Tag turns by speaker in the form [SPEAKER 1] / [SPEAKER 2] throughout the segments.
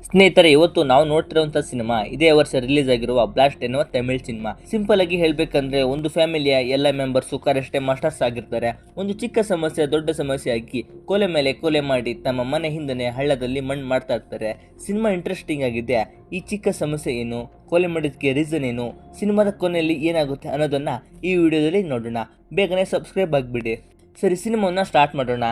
[SPEAKER 1] ಸ್ನೇಹಿತರೆ, ಇವತ್ತು ನಾವು ನೋಡ್ತಿರುವಂತಹ ಸಿನಿಮಾ ಇದೇ ವರ್ಷ ರಿಲೀಸ್ ಆಗಿರುವ ಬ್ಲಾಸ್ಟ್ ಎನ್ನುವ ತಮಿಳ್ ಸಿನಿಮಾ. ಸಿಂಪಲ್ ಆಗಿ ಹೇಳ್ಬೇಕಂದ್ರೆ ಒಂದು ಫ್ಯಾಮಿಲಿಯ ಎಲ್ಲ ಮೆಂಬರ್ಸ್ ಕರೆಷ್ಟೇ ಮಾಸ್ಟರ್ಸ್ ಆಗಿರ್ತಾರೆ. ಒಂದು ಚಿಕ್ಕ ಸಮಸ್ಯೆ ದೊಡ್ಡ ಸಮಸ್ಯೆ ಆಗಿ ಕೊಲೆ ಮೇಲೆ ಕೊಲೆ ಮಾಡಿ ತಮ್ಮ ಮನೆ ಹಿಂದನೆ ಹಳ್ಳದಲ್ಲಿ ಮಣ್ಣು ಮಾಡ್ತಾ ಇರ್ತಾರೆ. ಸಿನಿಮಾ ಇಂಟ್ರೆಸ್ಟಿಂಗ್ ಆಗಿದೆ. ಈ ಚಿಕ್ಕ ಸಮಸ್ಯೆ ಏನು, ಕೊಲೆ ಮಾಡಿದಕ್ಕೆ ರೀಸನ್ ಏನು, ಸಿನಿಮಾದ ಕೊನೆಯಲ್ಲಿ ಏನಾಗುತ್ತೆ ಅನ್ನೋದನ್ನ ಈ ವಿಡಿಯೋದಲ್ಲಿ ನೋಡೋಣ. ಬೇಗನೆ ಸಬ್ಸ್ಕ್ರೈಬ್ ಆಗಿಬಿಡಿ. ಸರಿ, ಸಿನಿಮಾವನ್ನ ಸ್ಟಾರ್ಟ್ ಮಾಡೋಣ.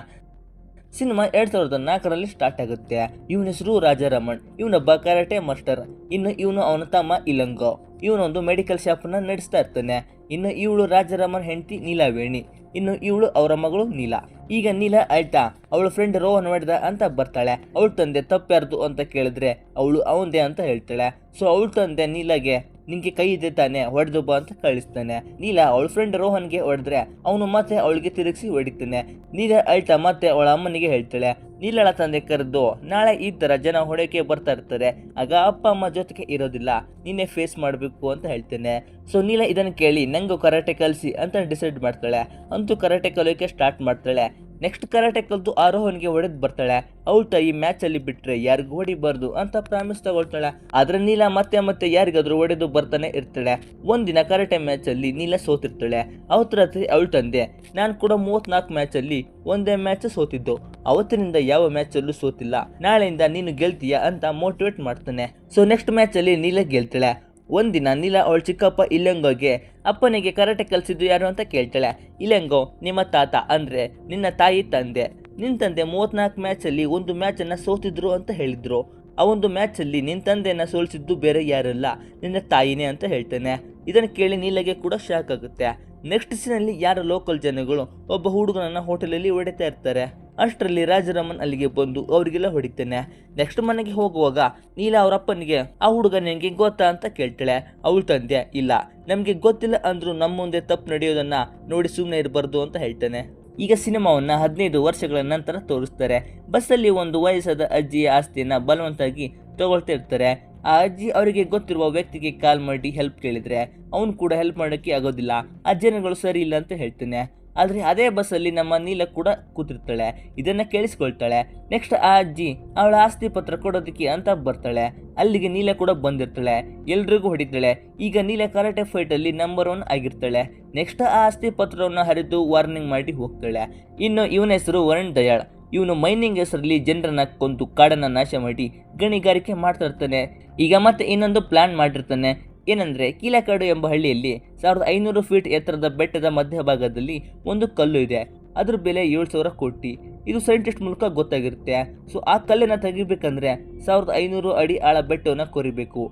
[SPEAKER 1] ಸಿನಿಮಾ 2004ರಲ್ಲಿ ಸ್ಟಾರ್ಟ್ ಆಗುತ್ತೆ. ಇವನ ಹೆಸರು ರಾಜಾರಾಮನ್. ಇವನೊಬ್ಬ ಕರಾಟೆ ಮಾಸ್ಟರ್. ಇನ್ನು ಇವನು ಅವನ ತಮ್ಮ ಇಲಂಗೋ. ಇವನೊಂದು ಮೆಡಿಕಲ್ ಶಾಪನ್ನ ನಡೆಸ್ತಾ ಇರ್ತಾನೆ. ಇನ್ನು ಇವಳು ರಾಜಾರಾಮನ್ ಹೆಂಡತಿ ನೀಲಾವೇಣಿ. ಇನ್ನು ಇವಳು ಅವರ ಮಗಳು ನೀಲಾ. ಈಗ ನೀಲಾ ಆಯ್ತಾ ಅವಳ ಫ್ರೆಂಡ್ ರೋಹನ್ ಹೊಡೆದ ಅಂತ ಬರ್ತಾಳೆ. ಅವಳ ತಂದೆ ತಪ್ಪ್ಯಾರ್ದು ಅಂತ ಕೇಳಿದ್ರೆ ಅವಳು ಅವಂದೇ ಅಂತ ಹೇಳ್ತಾಳೆ. ಸೊ ಅವಳ ತಂದೆ ನೀಲಾಗೆ ನಿಂಗೆ ಕೈ ಇದೆ ತಾನೆ, ಹೊಡೆದು ಬಾ ಅಂತ ಕಳಿಸ್ತಾನೆ. ನೀಲಾ ಅವಳ ಫ್ರೆಂಡ್ ರೋಹನ್ಗೆ ಹೊಡೆದ್ರೆ ಅವನು ಮತ್ತೆ ಅವಳಿಗೆ ತಿರುಗಿಸಿ ಹೊಡಿತಾನೆ. ನೀಲಾ ಅಳ್ತಾ ಮತ್ತೆ ಅವಳ ಅಮ್ಮನಿಗೆ ಹೇಳ್ತಾಳೆ. ನೀಲಳ ತಂದೆ ಕರೆದು, ನಾಳೆ ಈ ತರ ಜನ ಹೊಡೆಕೆ ಬರ್ತಾ ಇರ್ತಾರೆ, ಆಗ ಅಪ್ಪ ಅಮ್ಮ ಜೊತೆಗೆ ಇರೋದಿಲ್ಲ, ನೀನೇ ಫೇಸ್ ಮಾಡಬೇಕು ಅಂತ ಹೇಳ್ತೇನೆ. ಸೊ ನೀಲಾ ಇದನ್ನು ಕೇಳಿ ನಂಗೂ ಕರಾಟೆ ಕಲಿಸಿ ಅಂತ ಡಿಸೈಡ್ ಮಾಡ್ತಾಳೆ. ಅಂತೂ ಕರಾಟೆ ಕಲಿಯೋಕೆ ಸ್ಟಾರ್ಟ್ ಮಾಡ್ತಾಳೆ. ನೆಕ್ಸ್ಟ್ ಕರಾಟೆ ಕಲಿತು ಆರೋಹನ್ಗೆ ಹೊಡೆದು ಬರ್ತಾಳೆ. ಔಟ ಈ ಮ್ಯಾಚ್ ಅಲ್ಲಿ ಬಿಟ್ರೆ ಯಾರಿಗೂ ಹೊಡಿಬಾರ್ದು ಅಂತ ಪ್ರಾಮಿಸ್ ತಗೊಳ್ತಾಳೆ. ಆದ್ರೆ ನೀಲಾ ಮತ್ತೆ ಮತ್ತೆ ಯಾರಿಗಾದ್ರೂ ಹೊಡೆದು ಬರ್ತಾನೆ ಇರ್ತಾಳೆ. ಒಂದಿನ ಕರಾಟೆ ಮ್ಯಾಚ್ ಅಲ್ಲಿ ನೀಲಾ ಸೋತಿರ್ತಾಳೆ. ಅವತ್ತು ರಾತ್ರಿ ಅವಳು ತಂದೆ, ನಾನು ಕೂಡ 34 ಮ್ಯಾಚ್ ಅಲ್ಲಿ ಒಂದೇ ಮ್ಯಾಚ್ ಸೋತಿದ್ದು, ಅವತ್ತಿನಿಂದ ಯಾವ ಮ್ಯಾಚ್ ಅಲ್ಲೂ ಸೋತಿಲ್ಲ, ನಾಳೆಯಿಂದ ನೀನು ಗೆಲ್ತೀಯ ಅಂತ ಮೋಟಿವೇಟ್ ಮಾಡ್ತಾನೆ. ಸೊ ನೆಕ್ಸ್ಟ್ ಮ್ಯಾಚ್ ಅಲ್ಲಿ ನೀಲಾ ಗೆಲ್ತಾಳೆ. ಒಂದಿನ ನೀಲಾ ಅವಳ ಚಿಕ್ಕಪ್ಪ ಇಲಂಗೋಗೆ ಅಪ್ಪನಿಗೆ ಕರಾಟೆ ಕಲಿಸಿದ್ದು ಯಾರು ಅಂತ ಕೇಳ್ತಾಳೆ. ಇಲಂಗೋ, ನಿಮ್ಮ ತಾತ ಅಂದ್ರೆ ನಿನ್ನ ತಾಯಿ ತಂದೆ. ನಿನ್ನ ತಂದೆ 34 ಮ್ಯಾಚಲ್ಲಿ ಒಂದು ಮ್ಯಾಚನ್ನು ಸೋತಿದ್ರು ಅಂತ ಹೇಳಿದ್ರು. ಆ ಒಂದು ಮ್ಯಾಚಲ್ಲಿ ನಿನ್ನ ತಂದೆಯನ್ನು ಸೋಲಿಸಿದ್ದು ಬೇರೆ ಯಾರಲ್ಲ, ನಿನ್ನ ತಾಯಿನೇ ಅಂತ ಹೇಳ್ತಾನೆ. ಇದನ್ನು ಕೇಳಿ ನೀಲಾಗೆ ಕೂಡ ಶಾಕ್ ಆಗುತ್ತೆ. ನೆಕ್ಸ್ಟ್ ಸೀನಲ್ಲಿ ಯಾರ ಲೋಕಲ್ ಜನಗಳು ಒಬ್ಬ ಹುಡುಗನನ್ನ ಹೋಟೆಲಲ್ಲಿ ಹೊಡಿತಾ ಇರ್ತಾರೆ. ಅಷ್ಟರಲ್ಲಿ ರಾಜಾರಾಮನ್ ಅಲ್ಲಿಗೆ ಬಂದು ಅವರಿಗೆಲ್ಲ ಹೊಡಿತಾನೆ. ನೆಕ್ಸ್ಟ್ ಮನೆಗೆ ಹೋಗುವಾಗ ನೀಲಾ ಅವರ ಅಪ್ಪನಿಗೆ ಆ ಹುಡುಗ ನಿನಗೆ ಗೊತ್ತಾ ಅಂತ ಕೇಳ್ತಾಳೆ. ಅವಳ ತಂದೆ, ಇಲ್ಲ, ನಮಗೆ ಗೊತ್ತಿಲ್ಲ ಅಂದ್ರೂ ನಮ್ಮ ಮುಂದೆ ತಪ್ಪು ನಡೆಯೋದನ್ನ ನೋಡಿ ಸುಮ್ಮನೆ ಇರಬಾರ್ದು ಅಂತ ಹೇಳ್ತಾನೆ. ಈಗ ಸಿನಿಮಾವನ್ನ 15 ವರ್ಷಗಳ ನಂತರ ತೋರಿಸ್ತಾರೆ. ಬಸ್ಸಲ್ಲಿ ಒಂದು ವಯಸ್ಸಾದ ಅಜ್ಜಿಯ ಆಸ್ತಿಯನ್ನ ಬಲವಂತಾಗಿ ತಗೊಳ್ತಾ ಇರ್ತಾರೆ. ಆ ಅಜ್ಜಿ ಅವರಿಗೆ ಗೊತ್ತಿರುವ ವ್ಯಕ್ತಿಗೆ ಕಾಲ್ ಮಾಡಿ ಹೆಲ್ಪ್ ಕೇಳಿದ್ರೆ ಅವನು ಕೂಡ ಹೆಲ್ಪ್ ಮಾಡೋಕ್ಕೆ ಆಗೋದಿಲ್ಲ, ಆ ಜನಗಳು ಸರಿ ಇಲ್ಲ ಅಂತ ಹೇಳ್ತಾನೆ. ಆದರೆ ಅದೇ ಬಸ್ಸಲ್ಲಿ ನಮ್ಮ ನೀಲ ಕೂಡ ಕೂತಿರ್ತಾಳೆ. ಇದನ್ನ ಕೇಳಿಸ್ಕೊಳ್ತಾಳೆ. ನೆಕ್ಸ್ಟ್ ಆ ಅಜ್ಜಿ ಅವಳ ಆಸ್ತಿ ಪತ್ರ ಕೊಡೋದಕ್ಕೆ ಅಂತ ಬರ್ತಾಳೆ. ಅಲ್ಲಿಗೆ ನೀಲ ಕೂಡ ಬಂದಿರ್ತಾಳೆ. ಎಲ್ರಿಗೂ ಹೊಡಿತಾಳೆ. ಈಗ ನೀಲ ಕರಾಟೆ ಫೈಟ್ ಅಲ್ಲಿ ನಂಬರ್ 1 ಆಗಿರ್ತಾಳೆ. ನೆಕ್ಸ್ಟ್ ಆ ಆಸ್ತಿ ಪತ್ರವನ್ನು ಹರಿದು ವಾರ್ನಿಂಗ್ ಮಾಡಿ ಹೋಗ್ತಾಳೆ. ಇನ್ನು ಇವನ ಹೆಸರು ವರುಣ್ ದಯಾಳ್. ಇವನು ಮೈನಿಂಗ್ ಹೆಸರಲ್ಲಿ ಜನರನ್ನ ಕೊಂದು ಕಾಡನ್ನ ನಾಶ ಮಾಡಿ ಗಣಿಗಾರಿಕೆ ಮಾಡ್ತಾ ಇರ್ತಾನೆ. ಈಗ ಮತ್ತೆ ಇನ್ನೊಂದು ಪ್ಲಾನ್ ಮಾಡಿರ್ತಾನೆ. ಏನಂದ್ರೆ ಕೀಲಕಾಡು ಎಂಬ ಹಳ್ಳಿಯಲ್ಲಿ 1500 ಫೀಟ್ ಎತ್ತರದ ಬೆಟ್ಟದ ಮಧ್ಯಭಾಗದಲ್ಲಿ ಒಂದು ಕಲ್ಲು ಇದೆ. ಅದ್ರ ಬೆಲೆ 7,000 ಕೋಟಿ. ಇದು ಸೈಂಟಿಸ್ಟ್ ಮೂಲಕ ಗೊತ್ತಾಗಿರುತ್ತೆ. ಸೊ ಆ ಕಲ್ಲನ್ನ ತೆಗಿಬೇಕಂದ್ರೆ 1500 ಅಡಿ ಆಳ ಬೆಟ್ಟವನ್ನ ಕೊರಿಬೇಕು.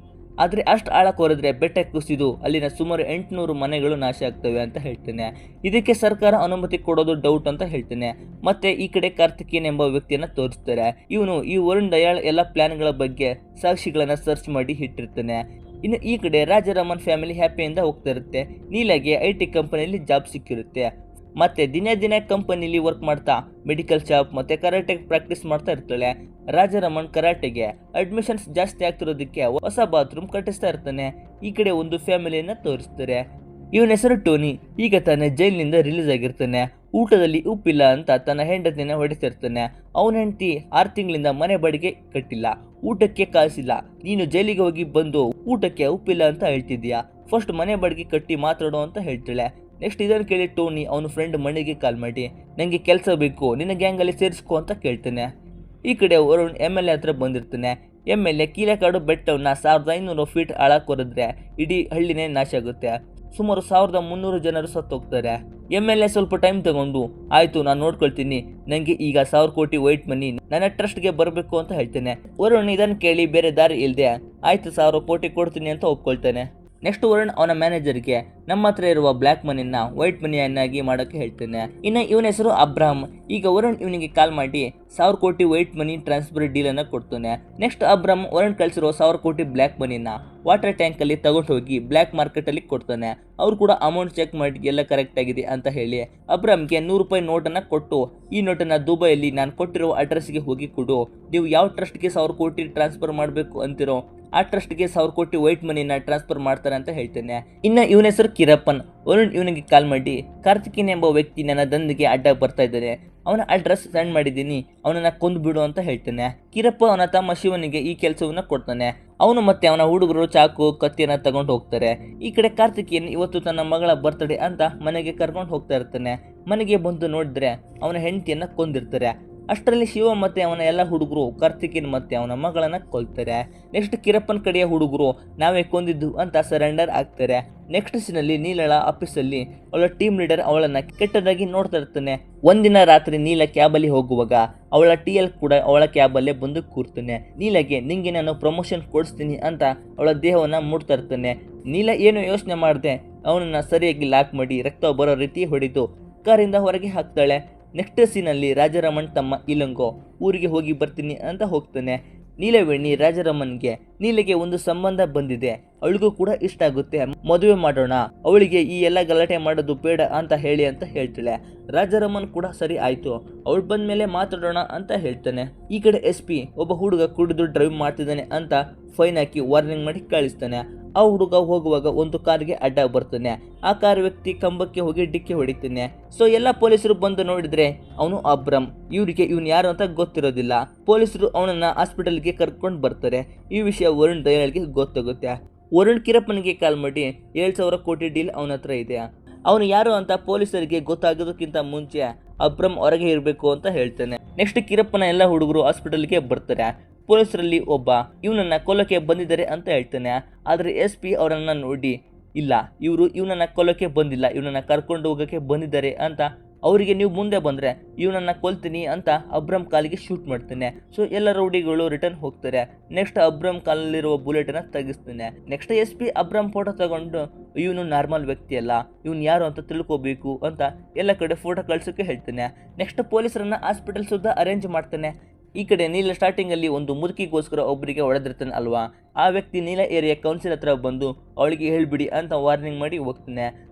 [SPEAKER 1] ಆದರೆ ಅಷ್ಟು ಆಳ ಕೊರೆದ್ರೆ ಬೆಟ್ಟ ಕುಸಿದು ಅಲ್ಲಿನ ಸುಮಾರು 800 ಮನೆಗಳು ನಾಶ ಆಗ್ತವೆ ಅಂತ ಹೇಳ್ತೇನೆ. ಇದಕ್ಕೆ ಸರ್ಕಾರ ಅನುಮತಿ ಕೊಡೋದು ಡೌಟ್ ಅಂತ ಹೇಳ್ತೇನೆ. ಮತ್ತೆ ಈ ಕಡೆ ಕಾರ್ತಿಕೇಯನ್ ಎಂಬ ವ್ಯಕ್ತಿಯನ್ನ ತೋರಿಸ್ತಾರೆ. ಇವನು ಈ ವರುಣ್ ದಯಾಳ್ ಎಲ್ಲ ಪ್ಲಾನ್ಗಳ ಬಗ್ಗೆ ಸಾಕ್ಷಿಗಳನ್ನ ಸರ್ಚ್ ಮಾಡಿ ಇಟ್ಟಿರ್ತಾನೆ. ಇನ್ನು ಈ ಕಡೆ ರಾಜಾರಾಮನ್ ಫ್ಯಾಮಿಲಿ ಹ್ಯಾಪಿಯಿಂದ ಹೋಗ್ತಾ ಇರುತ್ತೆ. ನೀಲಾಗೆ IT ಕಂಪನಿಯಲ್ಲಿ ಜಾಬ್ ಸಿಕ್ಕಿರುತ್ತೆ. ಮತ್ತೆ ದಿನೇ ಕಂಪನಿಲಿ ವರ್ಕ್ ಮಾಡ್ತಾ ಮೆಡಿಕಲ್ ಶಾಪ್ ಮತ್ತೆ ಕರಾಟೆ ಪ್ರಾಕ್ಟೀಸ್ ಮಾಡ್ತಾ ಇರ್ತಾಳೆ. ರಾಜಾರಾಮನ್ ಕರಾಟೆಗೆ ಅಡ್ಮಿಷನ್ಸ್ ಜಾಸ್ತಿ ಆಗ್ತಿರೋದಕ್ಕೆ ಹೊಸ ಬಾತ್ರೂಮ್ ಕಟ್ಟಿಸ್ತಾ ಇರ್ತಾನೆ. ಈ ಕಡೆ ಒಂದು ಫ್ಯಾಮಿಲಿಯನ್ನ ತೋರಿಸ್ತಾರೆ. ಇವನ ಹೆಸರು ಟೋನಿ. ಈಗ ತಾನೇ ಜೈಲಿನಿಂದ ರಿಲೀಸ್ ಆಗಿರ್ತಾನೆ. ಊಟದಲ್ಲಿ ಉಪ್ಪಿಲ್ಲ ಅಂತ ತನ್ನ ಹೆಂಡತಿನ ಹೊಡಿತಿರ್ತಾನೆ. ಅವನ ಹೆಂಡತಿ 6 ತಿಂಗಳಿಂದ ಮನೆ ಬಾಡಿಗೆ ಕಟ್ಟಿಲ್ಲ, ಊಟಕ್ಕೆ ಕಾಸಿಲ್ಲ, ನೀನು ಜೈಲಿಗೆ ಹೋಗಿ ಬಂದು ಊಟಕ್ಕೆ ಉಪ್ಪಿಲ್ಲ ಅಂತ ಹೇಳ್ತಿದ್ಯಾ, ಫಸ್ಟ್ ಮನೆ ಬಾಡಿಗೆ ಕಟ್ಟಿ ಮಾತಾಡೋ ಅಂತ ಹೇಳ್ತಾಳೆ. ನೆಕ್ಸ್ಟ್ ಇದನ್ನು ಕೇಳಿ ಟೋನಿ ಅವನ ಫ್ರೆಂಡ್ ಮಣಿಗೆ ಕಾಲ್ ಮಾಡಿ ನನಗೆ ಕೆಲಸ ಬೇಕು, ನಿನ್ನ ಗ್ಯಾಂಗಲ್ಲಿ ಸೇರಿಸ್ಕೊ ಅಂತ ಕೇಳ್ತಾನೆ. ಈ ಕಡೆ ವರುಣ್ MLA ಹತ್ರ ಬಂದಿರ್ತಾನೆ. MLA ಕೀಲಕಾಡು ಬೆಟ್ಟವನ್ನ 1500 ಫೀಟ್ ಆಳ ಕೊರೆದ್ರೆ ಇಡೀ ಹಳ್ಳಿನೇ ನಾಶ ಆಗುತ್ತೆ. ಸುಮಾರು 1300 ಜನರು ಸತ್ತೋಗ್ತಾರೆ. MLA ಸ್ವಲ್ಪ ಟೈಮ್ ತಗೊಂಡು, ಆಯ್ತು ನಾನು ನೋಡ್ಕೊಳ್ತೀನಿ, ನನಗೆ ಈಗ 1000 ಕೋಟಿ ವೈಟ್ ಮನಿ ನನ್ನ ಟ್ರಸ್ಟ್ಗೆ ಬರಬೇಕು ಅಂತ ಹೇಳ್ತೇನೆ. ವರುಣ್ ಇದನ್ನು ಕೇಳಿ ಬೇರೆ ದಾರಿ ಇಲ್ಲದೆ ಆಯ್ತು 1000 ಕೋಟಿ ಕೊಡ್ತೀನಿ ಅಂತ ಒಪ್ಕೊಳ್ತಾನೆ. ನೆಕ್ಸ್ಟ್ ವರುಣ್ ಅವನ ಮ್ಯಾನೇಜರ್ಗೆ ನಮ್ಮ ಹತ್ರ ಇರುವ ಬ್ಲ್ಯಾಕ್ ಮನಿನ ವೈಟ್ ಮನಿಯನ್ನಾಗಿ ಮಾಡೋಕ್ಕೆ ಹೇಳ್ತಾನೆ. ಇನ್ನು ಇವನ ಹೆಸರು ಅಬ್ರಾಹಂ. ಈಗ ವರುಣ್ ಇವನಿಗೆ ಕಾಲ್ ಮಾಡಿ 1000 ಕೋಟಿ ವೈಟ್ ಮನಿ ಟ್ರಾನ್ಸ್ಫರ್ ಡೀಲ್ ಅನ್ನ ಕೊಡ್ತಾನೆ. ನೆಕ್ಸ್ಟ್ ಅಬ್ರಾಹಂ ವರುಣ್ ಕಳಿಸಿರೋ 1000 ಕೋಟಿ ಬ್ಲ್ಯಾಕ್ ಮನಿನ ವಾಟರ್ ಟ್ಯಾಂಕ್ ಅಲ್ಲಿ ತಗೊಂಡು ಹೋಗಿ ಬ್ಲ್ಯಾಕ್ ಮಾರ್ಕೆಟ್ ಅಲ್ಲಿ ಕೊಡ್ತಾನೆ. ಅವ್ರು ಕೂಡ ಅಮೌಂಟ್ ಚೆಕ್ ಮಾಡಿ ಎಲ್ಲ ಕರೆಕ್ಟ್ ಆಗಿದೆ ಅಂತ ಹೇಳಿ ಅಬ್ರಾಹಂಗೆ 100 ರೂಪಾಯಿ ನೋಟನ್ನ ಕೊಟ್ಟು, ಈ ನೋಟನ್ನ ದುಬೈಯಲ್ಲಿ ನಾನು ಕೊಟ್ಟಿರೋ ಅಡ್ರೆಸ್ಗೆ ಹೋಗಿ ಕೊಡು, ನೀವು ಯಾವ ಟ್ರಸ್ಟ್ಗೆ 1000 ಕೋಟಿ ಟ್ರಾನ್ಸ್ಫರ್ ಮಾಡಬೇಕು ಅಂತಿರೋ ಆ ಟ್ರಸ್ಟ್ಗೆ 1000 ಕೋಟಿ ವೈಟ್ ಮನಿನ ಟ್ರಾನ್ಸ್ಫರ್ ಮಾಡ್ತಾರೆ ಅಂತ ಹೇಳ್ತಾನೆ. ಇನ್ನು ಇವನ ಹೆಸರು ಕಿರಪ್ಪನ್. ವರುಣ್ ಇವನಿಗೆ ಕಾಲ್ ಮಾಡಿ, ಕಾರ್ತಿಕೇಯನ್ ಎಂಬ ವ್ಯಕ್ತಿ ನನ್ನ ದಂಧೆಗೆ ಅಡ್ಡ ಬರ್ತಾ ಇದ್ದಾನೆ, ಅವನ ಅಡ್ರೆಸ್ ಸೆಂಡ್ ಮಾಡಿದ್ದೀನಿ, ಅವನನ್ನ ಕೊಂದು ಬಿಡು ಅಂತ ಹೇಳ್ತಾನೆ. ಕಿರಪ್ಪ ಅವನ ತಮ್ಮ ಶಿವನಿಗೆ ಈ ಕೆಲಸವನ್ನ ಕೊಡ್ತಾನೆ. ಅವನು ಮತ್ತೆ ಅವನ ಹುಡುಗರು ಚಾಕು ಕತ್ತಿಯನ್ನ ತಗೊಂಡು ಹೋಗ್ತಾರೆ. ಈ ಕಡೆ ಕಾರ್ತಿಕೇಯನ್ ಇವತ್ತು ತನ್ನ ಮಗಳ ಬರ್ತ್ಡೇ ಅಂತ ಮನೆಗೆ ಕರ್ಕೊಂಡು ಹೋಗ್ತಾ ಇರ್ತಾನೆ. ಮನೆಗೆ ಬಂದು ನೋಡಿದ್ರೆ ಅವನ ಹೆಂಡತಿಯನ್ನ ಕೊಂದಿರ್ತಾರೆ. ಅಷ್ಟರಲ್ಲಿ ಶಿವ ಮತ್ತೆ ಅವನ ಎಲ್ಲ ಹುಡುಗರು ಕಾರ್ತಿಕೇಯನ್ ಮತ್ತೆ ಅವನ ಮಗಳನ್ನ ಕೊಲ್ತಾರೆ. ನೆಕ್ಸ್ಟ್ ಕಿರಪ್ಪನ್ ಕಡೆಯ ಹುಡುಗರು ನಾವೇ ಕೊಂದಿದ್ದು ಅಂತ ಸರೆಂಡರ್ ಆಗ್ತಾರೆ. ನೆಕ್ಸ್ಟ್ ಸೀನಲ್ಲಿ ನೀಲಳ ಆಫೀಸಲ್ಲಿ ಅವಳ ಟೀಮ್ ಲೀಡರ್ ಅವಳನ್ನ ಕೆಟ್ಟದಾಗಿ ನೋಡ್ತಾ ಇರ್ತಾನೆ. ಒಂದಿನ ರಾತ್ರಿ ನೀಲ ಕ್ಯಾಬಲ್ಲಿ ಹೋಗುವಾಗ ಅವಳ TL ಕೂಡ ಅವಳ ಕ್ಯಾಬಲ್ಲೇ ಬಂದು ಕೂರ್ತಾನೆ. ನೀಲಗೆ ನಿಂಗೆ ನಾನು ಪ್ರಮೋಷನ್ ಕೊಡಿಸ್ತೀನಿ ಅಂತ ಅವಳ ದೇಹವನ್ನ ಮುಟ್ತಾ ಇರ್ತಾನೆ. ನೀಲ ಏನು ಯೋಚನೆ ಮಾಡದೆ ಅವನನ್ನ ಸರಿಯಾಗಿ ಲಾಕ್ ಮಾಡಿ ರಕ್ತ ಬರೋ ರೀತಿ ಹೊಡೆದು ಕಾರಿಂದ ಹೊರಗೆ ಹಾಕ್ತಾಳೆ. ನೆಕ್ಸ್ಟ್ ಸೀನಲ್ಲಿ ರಾಜಾರಾಮನ್ ತಮ್ಮ ಇಲಂಗೋ ಊರಿಗೆ ಹೋಗಿ ಬರ್ತೀನಿ ಅಂತ ಹೋಗ್ತಾನೆ. ನೀಲವೇಣಿ ರಾಜಾರಾಮನ್ಗೆ ನೀಲಿಗೆ ಒಂದು ಸಂಬಂಧ ಬಂದಿದೆ, ಅವಳಿಗೂ ಕೂಡ ಇಷ್ಟ ಆಗುತ್ತೆ, ಮದುವೆ ಮಾಡೋಣ, ಅವಳಿಗೆ ಈ ಎಲ್ಲ ಗಲಾಟೆ ಮಾಡೋದು ಬೇಡ ಅಂತ ಹೇಳಿ ಅಂತ ಹೇಳ್ತಾಳೆ. ರಾಜಾರಾಮನ್ ಕೂಡ ಸರಿ ಆಯ್ತು, ಅವಳು ಬಂದ್ಮೇಲೆ ಮಾತಾಡೋಣ ಅಂತ ಹೇಳ್ತಾನೆ. ಈ ಕಡೆ SP ಒಬ್ಬ ಹುಡುಗ ಕುಡಿದು ಡ್ರೈವ್ ಮಾಡ್ತಿದ್ದಾನೆ ಅಂತ ಫೈನ್ ಹಾಕಿ ವಾರ್ನಿಂಗ್ ಮಾಡಿ ಕಳಿಸ್ತಾನೆ. ಆ ಹುಡುಗ ಹೋಗುವಾಗ ಒಂದು ಕಾರ್ಗೆ ಅಡ್ಡ ಬರ್ತಾನೆ. ಆ ಕಾರ್ ವ್ಯಕ್ತಿ ಕಂಬಕ್ಕೆ ಹೋಗಿ ಡಿಕ್ಕಿ ಹೊಡಿತಾನೆ. ಸೊ ಎಲ್ಲ ಪೊಲೀಸರು ಬಂದು ನೋಡಿದ್ರೆ ಅವನು ಅಬ್ರಮ್. ಇವರಿಗೆ ಇವನು ಯಾರು ಅಂತ ಗೊತ್ತಿರೋದಿಲ್ಲ. ಪೊಲೀಸರು ಅವನನ್ನ ಹಾಸ್ಪಿಟಲ್ಗೆ ಕರ್ಕೊಂಡು ಬರ್ತಾರೆ. ಈ ವಿಷಯ ವರುಣ್ ದಯಾಳ್ಗೆ ಗೊತ್ತಾಗುತ್ತೆ. ವರುಣ್ ಕಿರಪ್ಪನಿಗೆ ಕಾಲ್ ಮಾಡಿ 7,000 ಕೋಟಿ ಡೀಲ್ ಅವನ ಹತ್ರ ಇದೆ, ಅವನು ಯಾರು ಅಂತ ಪೊಲೀಸರಿಗೆ ಗೊತ್ತಾಗೋದಕ್ಕಿಂತ ಮುಂಚೆ ಅಬ್ರಮ್ ಹೊರಗೆ ಇರಬೇಕು ಅಂತ ಹೇಳ್ತಾನೆ. ನೆಕ್ಸ್ಟ್ ಕಿರಪ್ಪನ ಎಲ್ಲ ಹುಡುಗರು ಹಾಸ್ಪಿಟಲ್ಗೆ ಬರ್ತಾರೆ. ಪೊಲೀಸರಲ್ಲಿ ಒಬ್ಬ ಇವನನ್ನ ಕೊಲ್ಲಕ್ಕೆ ಬಂದಿದ್ದಾರೆ ಅಂತ ಹೇಳ್ತಾನೆ. ಆದರೆ SP ಅವರನ್ನ ನೋಡಿ, ಇಲ್ಲ, ಇವರು ಇವನನ್ನ ಕೊಲ್ಲಕ್ಕೆ ಬಂದಿಲ್ಲ, ಇವನನ್ನ ಕರ್ಕೊಂಡು ಹೋಗೋಕ್ಕೆ ಬಂದಿದ್ದಾರೆ ಅಂತ, ಅವರಿಗೆ ನೀವು ಮುಂದೆ ಬಂದರೆ ಇವನನ್ನ ಕೊಲ್ತೀನಿ ಅಂತ ಅಬ್ರಮ್ ಕಾಲಿಗೆ ಶೂಟ್ ಮಾಡ್ತಾನೆ. ಸೊ ಎಲ್ಲ ರೌಡಿಗಳು ರಿಟರ್ನ್ ಹೋಗ್ತಾರೆ. ನೆಕ್ಸ್ಟ್ ಅಬ್ರಮ್ ಕಾಲಲ್ಲಿರುವ ಬುಲೆಟನ್ನು ತೆಗಿಸ್ತಾನೆ. ನೆಕ್ಸ್ಟ್ SP ಅಬ್ರಮ್ ಫೋಟೋ ತಗೊಂಡು ಇವನು ನಾರ್ಮಲ್ ವ್ಯಕ್ತಿ ಅಲ್ಲ, ಇವನು ಯಾರು ಅಂತ ತಿಳ್ಕೋಬೇಕು ಅಂತ ಎಲ್ಲ ಕಡೆ ಫೋಟೋ ಕಳ್ಸೋಕ್ಕೆ ಹೇಳ್ತಾನೆ. ನೆಕ್ಸ್ಟ್ ಪೊಲೀಸರನ್ನ ಹಾಸ್ಪಿಟಲ್ ಸುದ್ದ ಅರೇಂಜ್ ಮಾಡ್ತಾನೆ. ಈ ಕಡೆ ನೀಲ ಸ್ಟಾರ್ಟಿಂಗಲ್ಲಿ ಒಂದು ಮುದುಕಿಗೋಸ್ಕರ ಒಬ್ಬರಿಗೆ ಹೊಡೆದಿರ್ತಾನೆ ಅಲ್ವಾ, ಆ ವ್ಯಕ್ತಿ ನೀಲ ಏರಿಯಾ ಕೌನ್ಸಿಲ್ ಹತ್ರ ಬಂದು ಅವಳಿಗೆ ಹೇಳ್ಬಿಡಿ ಅಂತ ವಾರ್ನಿಂಗ್ ಮಾಡಿ ಹೋಗ್ತಾನೆ.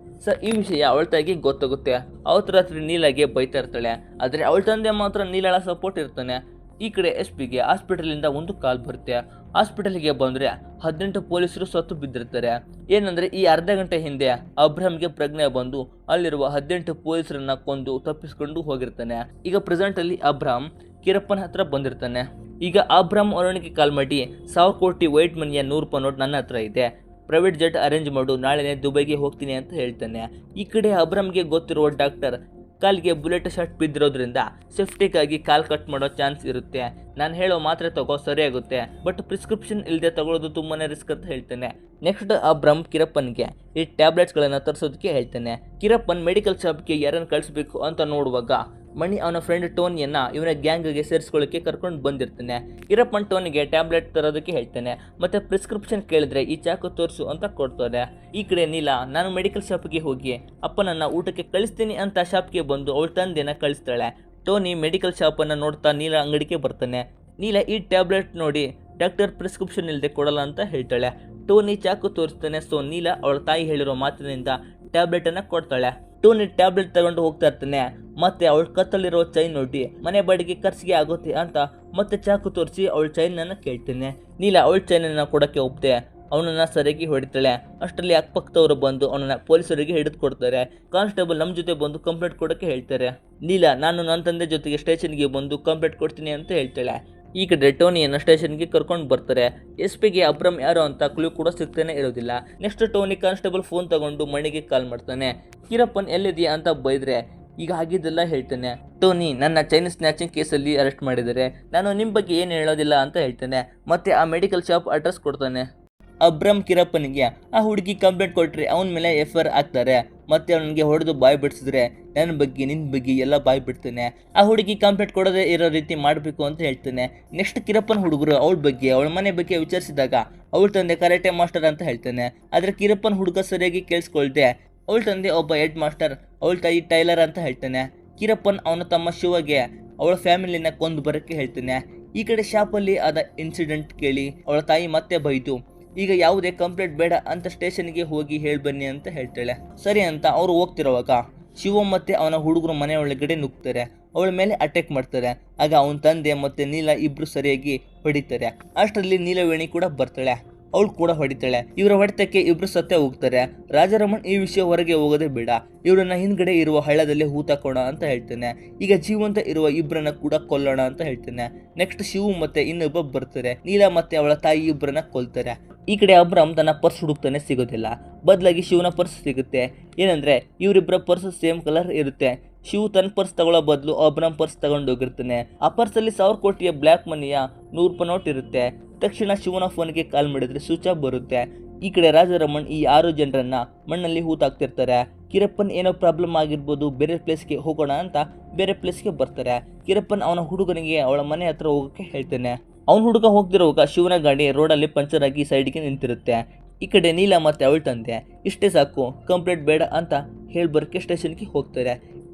[SPEAKER 1] ಸರ್ ಈ ವಿಷಯ ಅವಳ ತಾಯಿಗೆ ಗೊತ್ತಾಗುತ್ತೆ. ಅವತ್ತು ರಾತ್ರಿ ನೀಲಾಗೆ ಬೈತಾ ಇರ್ತಾಳೆ. ಆದರೆ ಅವಳ ತಂದೆ ಮಾತ್ರ ನೀಲಳ ಸಪೋರ್ಟ್ ಇರ್ತಾನೆ. ಈ ಕಡೆ SPಗೆ ಹಾಸ್ಪಿಟಲಿಂದ ಒಂದು ಕಾಲ್ ಬರುತ್ತೆ. ಹಾಸ್ಪಿಟಲ್ಗೆ ಬಂದರೆ 18 ಪೊಲೀಸರು ಸತ್ತು ಬಿದ್ದಿರ್ತಾರೆ. ಏನಂದರೆ ಈ ಅರ್ಧ ಗಂಟೆ ಹಿಂದೆ ಅಬ್ರಹಂಗೆ ಪ್ರಜ್ಞೆ ಬಂದು ಅಲ್ಲಿರುವ 18 ಪೊಲೀಸರನ್ನ ಕೊಂದು ತಪ್ಪಿಸ್ಕೊಂಡು ಹೋಗಿರ್ತಾನೆ. ಈಗ ಪ್ರೆಸೆಂಟಲ್ಲಿ ಅಬ್ರಹಂ ಕಿರಪ್ಪನ ಹತ್ರ ಬಂದಿರ್ತಾನೆ. ಈಗ ಅಬ್ರಹಂ ಅವನಿಗೆ ಕಾಲ್ ಮಾಡಿ 1000 ಕೋಟಿ ವೈಟ್ ಮನಿಯ 100 ರೂಪಾಯಿ ನೋಟ್ ನನ್ನ ಹತ್ರ ಇದೆ, ಪ್ರೈವೇಟ್ ಜೆಟ್ ಅರೇಂಜ್ ಮಾಡು, ನಾಳೆನೇ ದುಬೈಗೆ ಹೋಗ್ತೀನಿ ಅಂತ ಹೇಳ್ತಾನೆ. ಈ ಕಡೆ ಅಬ್ರಹಂಗೆ ಗೊತ್ತಿರುವ ಡಾಕ್ಟರ್ ಕಾಲ್ಗೆ ಬುಲೆಟ್ ಶಾಟ್ ಬಿದ್ದಿರೋದ್ರಿಂದ ಸೇಫ್ಟಿಗಾಗಿ ಕಾಲ್ ಕಟ್ ಮಾಡೋ ಚಾನ್ಸ್ ಇರುತ್ತೆ, ನಾನು ಹೇಳೋ ಮಾತ್ರೆ ತಗೋ ಸರಿಯಾಗುತ್ತೆ, ಬಟ್ ಪ್ರಿಸ್ಕ್ರಿಪ್ಷನ್ ಇಲ್ಲದೆ ತಗೊಳ್ಳೋದು ತುಂಬಾನೇ ರಿಸ್ಕ್ ಅಂತ ಹೇಳ್ತಾನೆ. ನೆಕ್ಸ್ಟ್ ಅಬ್ರಹಂ ಕಿರಪ್ಪನ್ಗೆ ಈ ಟ್ಯಾಬ್ಲೆಟ್ಸ್ಗಳನ್ನು ತರಿಸೋದಕ್ಕೆ ಹೇಳ್ತಾನೆ. ಕಿರಪ್ಪನ್ ಮೆಡಿಕಲ್ ಶಾಪ್ಗೆ ಯಾರನ್ನು ಕಳಿಸ್ಬೇಕು ಅಂತ ನೋಡುವಾಗ ಮಣಿ ಅವನ ಫ್ರೆಂಡ್ ಟೋನಿಯನ್ನ ಇವನ ಗ್ಯಾಂಗ್ಗೆ ಸೇರಿಸ್ಕೊಳ್ಳೋಕ್ಕೆ ಕರ್ಕೊಂಡು ಬಂದಿರ್ತಾನೆ. ಕಿರಪ್ಪನ್ ಟೋನಿಗೆ ಟ್ಯಾಬ್ಲೆಟ್ ತರೋದಕ್ಕೆ ಹೇಳ್ತಾನೆ. ಮತ್ತೆ ಪ್ರಿಸ್ಕ್ರಿಪ್ಷನ್ ಕೇಳಿದ್ರೆ ಈ ಚಾಕು ತೋರಿಸು ಅಂತ ಕೊಡ್ತಾರೆ. ಈ ಕಡೆ ನೀಲ ನಾನು ಮೆಡಿಕಲ್ ಶಾಪ್ಗೆ ಹೋಗಿ ಅಪ್ಪನನ್ನ ಊಟಕ್ಕೆ ಕಳಿಸ್ತೀನಿ ಅಂತ ಶಾಪ್ಗೆ ಬಂದು ಅವಳ ತಂದೆನ ಕಳಿಸ್ತಾಳೆ. ಟೋನಿ ಮೆಡಿಕಲ್ ಶಾಪನ್ನು ನೋಡ್ತಾ ನೀಲ ಅಂಗಡಿಗೆ ಬರ್ತಾನೆ. ನೀಲ ಈ ಟ್ಯಾಬ್ಲೆಟ್ ನೋಡಿ ಡಾಕ್ಟರ್ ಪ್ರಿಸ್ಕ್ರಿಪ್ಷನ್ ಇಲ್ಲದೆ ಕೊಡಲ್ಲ ಅಂತ ಹೇಳ್ತಾಳೆ. ಟೋನಿ ಚಾಕು ತೋರಿಸ್ತಾನೆ. ಸೊ ನೀಲ ಅವಳ ತಾಯಿ ಹೇಳಿರೋ ಮಾತಿನಿಂದ ಟ್ಯಾಬ್ಲೆಟನ್ನು ಕೊಡ್ತಾಳೆ. ಟೋನಿ ಟ್ಯಾಬ್ಲೆಟ್ ತಗೊಂಡು ಹೋಗ್ತಾ ಇರ್ತಾನೆ. ಮತ್ತೆ ಅವಳ ಕತ್ತಲ್ಲಿರೋ ಚೈನ್ ನೋಡಿ ಮನೆ ಬಾಡಿಗೆ ಖರ್ಚಿಗೆ ಆಗುತ್ತೆ ಅಂತ ಮತ್ತೆ ಚಾಕು ತೋರಿಸಿ ಅವಳ ಚೈನನ್ನು ಕೇಳ್ತಾನೆ. ನೀಲ ಅವಳ ಚೈನನ್ನು ಕೊಡೋಕ್ಕೆ ಒಪ್ತೆ ಅವನನ್ನ ಸರಿಯಾಗಿ ಹೊಡಿತಾಳೆ. ಅಷ್ಟರಲ್ಲಿ ಅಕ್ಕಪಕ್ಕದವರು ಬಂದು ಅವನನ್ನ ಪೊಲೀಸರಿಗೆ ಹಿಡಿದು ಕೊಡ್ತಾರೆ. ಕಾನ್ಸ್ಟೇಬಲ್ ನಮ್ಮ ಜೊತೆ ಬಂದು ಕಂಪ್ಲೇಂಟ್ ಕೊಡೋಕ್ಕೆ ಹೇಳ್ತಾರೆ. ನೀಲ ನಾನು ನನ್ನ ತಂದೆ ಜೊತೆಗೆ ಸ್ಟೇಷನ್ಗೆ ಬಂದು ಕಂಪ್ಲೇಂಟ್ ಕೊಡ್ತೀನಿ ಅಂತ ಹೇಳ್ತಾಳೆ. ಈ ಕಡೆ ಟೋನಿಯನ್ನು ಸ್ಟೇಷನ್ಗೆ ಕರ್ಕೊಂಡು ಬರ್ತಾರೆ. SPಗೆ ಅಬ್ರಮ್ ಯಾರು ಅಂತ ಕ್ಲೂ ಕೂಡ ಸಿಗ್ತಾನೆ ಇರೋದಿಲ್ಲ. ನೆಕ್ಸ್ಟ್ ಟೋನಿ ಕಾನ್ಸ್ಟೇಬಲ್ ಫೋನ್ ತಗೊಂಡು ಮಣಿಗೆ ಕಾಲ್ ಮಾಡ್ತಾನೆ. ಕಿರಪ್ಪನ್ ಎಲ್ಲಿದೆಯಾ ಅಂತ ಬೈದ್ರೆ ಈಗ ಆಗಿದ್ದೆಲ್ಲ ಹೇಳ್ತಾನೆ. ಟೋನಿ ನನ್ನ ಚೈನ್ ಸ್ನ್ಯಾಚಿಂಗ್ ಕೇಸಲ್ಲಿ ಅರೆಸ್ಟ್ ಮಾಡಿದ್ದಾರೆ, ನಾನು ನಿಮ್ಮ ಬಗ್ಗೆ ಏನು ಹೇಳೋದಿಲ್ಲ ಅಂತ ಹೇಳ್ತಾನೆ. ಮತ್ತೆ ಆ ಮೆಡಿಕಲ್ ಶಾಪ್ ಅಡ್ರೆಸ್ ಕೊಡ್ತಾನೆ. ಅಬ್ರಮ್ ಕಿರಪ್ಪನಿಗೆ ಆ ಹುಡುಗಿ ಕಂಪ್ಲೇಂಟ್ ಕೊಟ್ಟರೆ ಅವನ ಮೇಲೆ FIR ಹಾಕ್ತಾರೆ. ಮತ್ತೆ ಅವನಿಗೆ ಹೊಡೆದು ಬಾಯ್ ಬಿಡಿಸಿದ್ರೆ ನನ್ನ ಬಗ್ಗೆ ನಿನ್ನ ಬಗ್ಗೆ ಎಲ್ಲ ಬಾಯ್ ಬಿಡ್ತಾನೆ. ಆ ಹುಡುಗಿ ಕಂಪ್ಲೇಂಟ್ ಕೊಡೋದೇ ಇರೋ ರೀತಿ ಮಾಡಬೇಕು ಅಂತ ಹೇಳ್ತಾನೆ. ನೆಕ್ಸ್ಟ್ ಕಿರಪ್ಪನ ಹುಡುಗರು ಅವಳ ಬಗ್ಗೆ ಅವಳ ಮನೆ ಬಗ್ಗೆ ವಿಚಾರಿಸಿದಾಗ ಅವಳ ತಂದೆ ಕರಾಟೆ ಮಾಸ್ಟರ್ ಅಂತ ಹೇಳ್ತಾನೆ. ಆದರೆ ಕಿರಪ್ಪನ ಹುಡುಗ ಸರಿಯಾಗಿ ಕೇಳಿಸ್ಕೊಳ್ದೆ ಅವಳ ತಂದೆ ಒಬ್ಬ ಹೆಡ್ ಮಾಸ್ಟರ್, ಅವಳ ತಾಯಿ ಟೈಲರ್ ಅಂತ ಹೇಳ್ತಾನೆ. ಕಿರಪ್ಪನ್ ಅವನ ತಮ್ಮ ಶಿವಗೆ ಅವಳ ಫ್ಯಾಮಿಲಿನ ಕೊಂದು ಬರೋಕ್ಕೆ ಹೇಳ್ತಾನೆ. ಈ ಕಡೆ ಶಾಪಲ್ಲಿ ಆದ ಇನ್ಸಿಡೆಂಟ್ ಕೇಳಿ ಅವಳ ತಾಯಿ ಮತ್ತೆ ಬೈದು ಈಗ ಯಾವುದೇ ಕಂಪ್ಲೇಂಟ್ ಬೇಡ ಅಂತ ಸ್ಟೇಷನ್ಗೆ ಹೋಗಿ ಹೇಳಿ ಬನ್ನಿ ಅಂತ ಹೇಳ್ತಾಳೆ. ಸರಿ ಅಂತ ಅವರು ಹೋಗ್ತಿರುವಾಗ ಶಿವ ಮತ್ತೆ ಅವನ ಹುಡುಗರು ಮನೆ ಒಳಗಡೆ ನುಗ್ತಾರೆ. ಅವಳ ಮೇಲೆ ಅಟ್ಯಾಕ್ ಮಾಡ್ತಾರೆ. ಆಗ ಅವನ ತಂದೆ ಮತ್ತೆ ನೀಲ ಇಬ್ರು ಸರಿಯಾಗಿ ಹೊಡಿತಾರೆ. ಅಷ್ಟರಲ್ಲಿ ನೀಲವೇಣಿ ಕೂಡ ಬರ್ತಾಳೆ. ಅವಳು ಕೂಡ ಹೊಡಿತಾಳೆ. ಇವರ ಹೊಡೆತಕ್ಕೆ ಇಬ್ರು ಸತ್ತೇ ಹೋಗ್ತಾರೆ. ರಾಜಾರಾಮನ್ ಈ ವಿಷಯ ಹೊರಗೆ ಹೋಗೋದೇ ಬೇಡ, ಇವ್ರನ್ನ ಹಿಂದ್ಗಡೆ ಇರುವ ಹಳ್ಳದಲ್ಲಿ ಹೂತಾಕೋಣ ಅಂತ ಹೇಳ್ತಾನೆ. ಈಗ ಜೀವಂತ ಇರುವ ಇಬ್ರನ್ನ ಕೂಡ ಕೊಲ್ಲೋಣ ಅಂತ ಹೇಳ್ತಾನೆ. ನೆಕ್ಸ್ಟ್ ಶಿವು ಮತ್ತೆ ಇನ್ನೊಬ್ಬ ಬರ್ತಾರೆ. ನೀಲಾ ಮತ್ತೆ ಅವಳ ತಾಯಿ ಇಬ್ರನ್ನ ಕೊಲ್ತಾರೆ. ಈ ಕಡೆ ಅಬ್ರಾಮ್ ತನ್ನ ಪರ್ಸ್ ಹುಡುಕ್ತಾನೆ, ಸಿಗೋದಿಲ್ಲ. ಬದಲಾಗಿ ಶಿವನ ಪರ್ಸ್ ಸಿಗುತ್ತೆ. ಏನಂದ್ರೆ ಇವರಿಬ್ಬರ ಪರ್ಸ್ ಸೇಮ್ ಕಲರ್ ಇರುತ್ತೆ. ಶಿವು ತನ್ನ ಪರ್ಸ್ ತಗೊಳ್ಳೋ ಬದಲು ಅಬ್ರಾಮ್ ಪರ್ಸ್ ತಗೊಂಡು ಹೋಗಿರ್ತಾನೆ. ಆ ಪರ್ಸ್ ಅಲ್ಲಿ 1000 ಕೋಟಿಯ ಬ್ಲ್ಯಾಕ್ ಮನಿಯ 100 ರೂಪಾಯಿ ನೋಟ್ ಇರುತ್ತೆ. ತಕ್ಷಣ ಶಿವನ ಫೋನ್ಗೆ ಕಾಲ್ ಮಾಡಿದ್ರೆ ಸ್ವಿಚ್ ಆಫ್ ಬರುತ್ತೆ. ಈ ಕಡೆ ರಾಜಾರಾಮನ್ ಈ 6 ಜನರನ್ನ ಮಣ್ಣಲ್ಲಿ ಹೂತಾಕ್ತಿರ್ತಾರೆ. ಕಿರಪ್ಪನ್ ಏನೋ ಪ್ರಾಬ್ಲಮ್ ಆಗಿರ್ಬೋದು, ಬೇರೆ ಪ್ಲೇಸ್ಗೆ ಹೋಗೋಣ ಅಂತ ಬೇರೆ ಪ್ಲೇಸ್ಗೆ ಬರ್ತಾರೆ. ಕಿರಪ್ಪನ್ ಅವನ ಹುಡುಗನಿಗೆ ಅವಳ ಮನೆ ಹತ್ರ ಹೋಗೋಕೆ ಹೇಳ್ತಾನೆ. ಅವನ ಹುಡುಗ ಹೋಗ್ತಿರುವಾಗ ಶಿವನ ಗಾಡಿ ರೋಡಲ್ಲಿ ಪಂಚರ್ ಆಗಿ ಸೈಡ್ಗೆ ನಿಂತಿರುತ್ತೆ. ಈ ಕಡೆ ನೀಲಾ ಮತ್ತೆ ಅವಳ ತಂದೆ ಇಷ್ಟೇ ಸಾಕು, ಕಂಪ್ಲೇಂಟ್ ಬೇಡ ಅಂತ ಹೇಳ್ಬರ್ಕೆ ಸ್ಟೇಷನ್ಗೆ ಹೋಗ್ತಾರೆ.